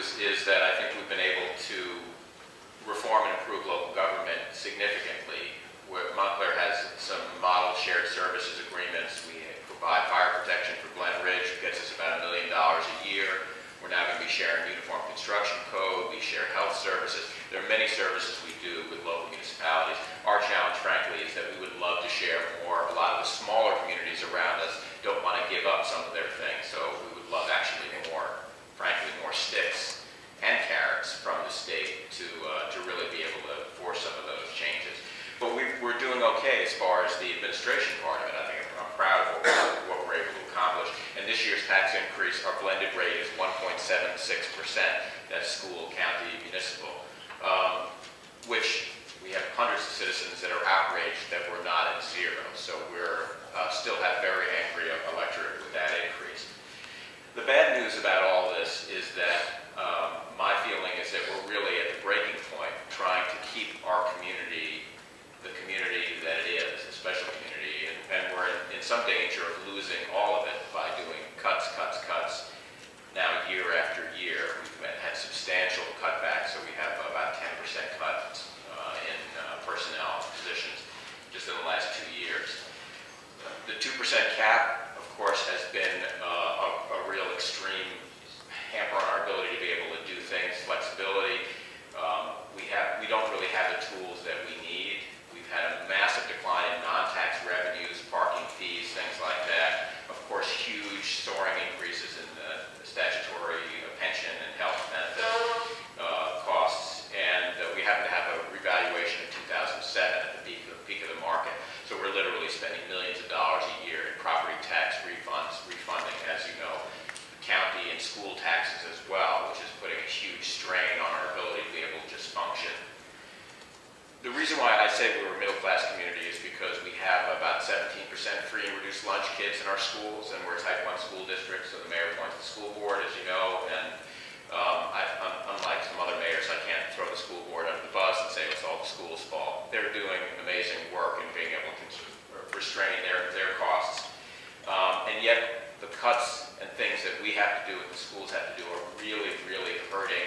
news is that I think we've been able to reform and improve local government significantly. Where Montclair has some model shared services agreements. We provide fire protection for Glen Ridge, which gets us about $1 million a year. We're now going to be sharing uniform construction code. We share health services. There are many services we do with local municipalities. Our challenge, frankly, is that we would love to share more. A lot of the smaller communities around us don't want to give up some of their things, so we would love actually more, frankly, more sticks and carrots from the state to really be able to force some of those changes. But we're doing okay as far as the administration part of it. I think I'm proud of what we're able to accomplish. And this year's tax increase, our blended rate is 1.76%. That's school, county, municipal, which we have hundreds of citizens that are outraged that we're not at zero. So we're still have very angry electorate with that increase. The bad news about all this is that my feeling is that we're really at the breaking point trying to keep our community the community that it is, a special community, and we're in some danger of losing all of it by doing cuts. Now, year after year, we've had substantial cutbacks, so we have about 10% cuts in personnel positions just in the last 2 years. The 2% cap, of course, has been a real extreme hamper on our ability to be able to do things, flexibility. We don't really have the tools that we need. We've had a massive decline in non-tax revenues, parking fees, things like that. Of course, huge soaring increases in the statutory pension and health benefit costs. And we happen to have a revaluation in 2007 at the peak of the market. So we're literally spending millions of dollars a year in property tax refunding, as you know, county and school taxes as well, which is putting a huge strain on our ability to be able to just function. The reason why I say we're a middle-class community is because we have about 17% free and reduced lunch kids in our schools, and we're a Type 1 school district, so the mayor appoints the school board, as you know, and unlike some other mayors, I can't throw the school board under the bus and say it's all the school's fault. They're doing amazing work in being able to restrain their costs. And yet, the cuts and things that we have to do and the schools have to do are really, really hurting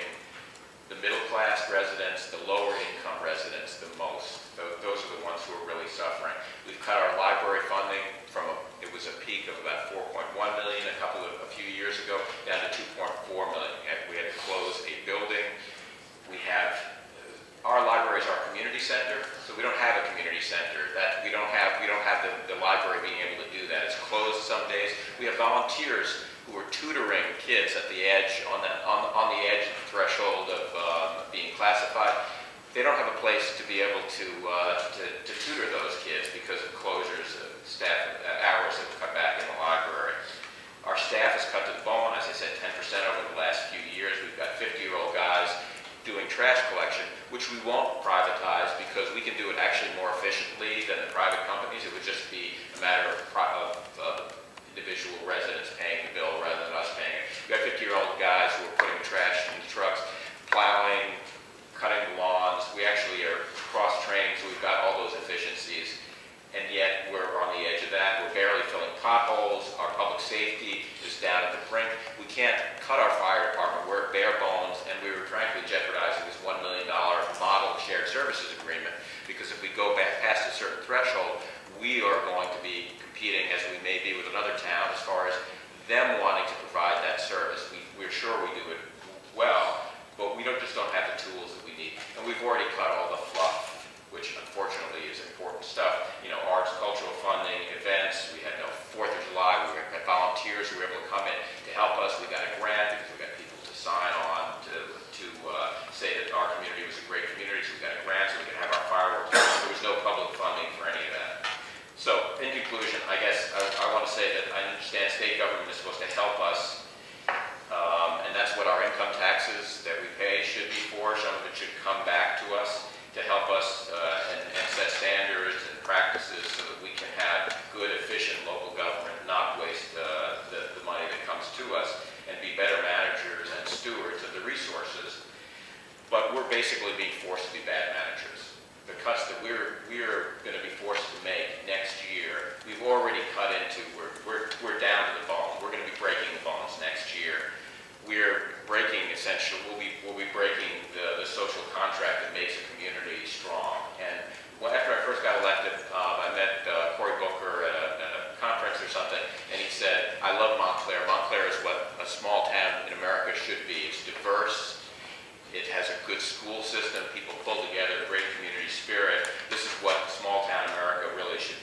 the middle-class residents, the lower-income residents the most. Those are the ones who are really suffering. We've cut our library funding from it was a peak of about 4.1 million a few years ago, down to 2.4 million. We had to close a building. Our library is our community center, so we don't have a community center. We don't have the library being able to do that. It's closed some days. We have volunteers who are tutoring kids at the edge, on the edge of the threshold of being classified. They don't have a place to be able to tutor those kids because of closures of staff hours that were cut back in the library. Our staff is cut to the bone, as I said, 10% over the last few years. We've got 50-year-old guys doing trash collection, which we won't privatize because we can do it actually more efficiently than the private companies. It would just be a matter of individual residents paying the bill rather than us paying it. We have 50-year-old guys who are putting trash in the trucks, plowing, cutting the lawns. We actually are cross-trained, so we've got all those efficiencies, and yet we're on the edge of that. We're barely filling potholes. Our public safety is down at the brink. We can't cut our fire department. We're at bare bones, and we were frankly jeopardizing this $1 million model shared services agreement because if we go back past a certain threshold, we are going to be competing, as we may be with another town, as far as them wanting to provide that service. We're sure we do it well, but we just don't have the tools that we need. And we've already cut all the fluff, which unfortunately is important stuff. You know, arts, cultural funding, events. We had no 4th of July. We had volunteers who were able to come in to help us. We got a grant because we got people to sign on to say that our community was a great community. So we got a grant so we could have our fireworks. There was no public funding for any of that. So, in conclusion, I guess I want to say that I understand state government is supposed to help us, and that's what our income taxes that we pay should be for. Some of it should come back to us to help us and set standards and practices so that we can have good, efficient local government, not waste the money that comes to us, and be better managers and stewards of the resources. But we're basically being forced to be bad managers. The cuts that we're going to be forced to make next year, we've already cut into. We're down to the bone. We're going to be breaking the bones next year. We're breaking essentially. something, and he said, I love Montclair. Montclair is what a small town in America should be. It's diverse. It has a good school system. People pull together, great community spirit. This is what small town America really should